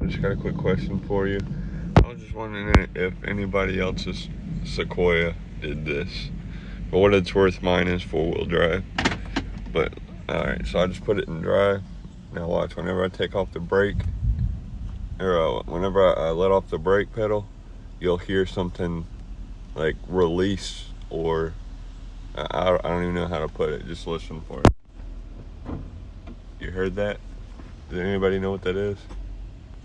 I just got a quick question for you. I was just wondering if anybody else's Sequoia did this. For what it's worth, mine is 4-wheel drive. But, alright, so I just put it in drive. Now watch, whenever I take off the brake, or whenever I let off the brake pedal, you'll hear something like release, or I don't even know how to put it. Just listen for it. You heard that? Does anybody know what that is?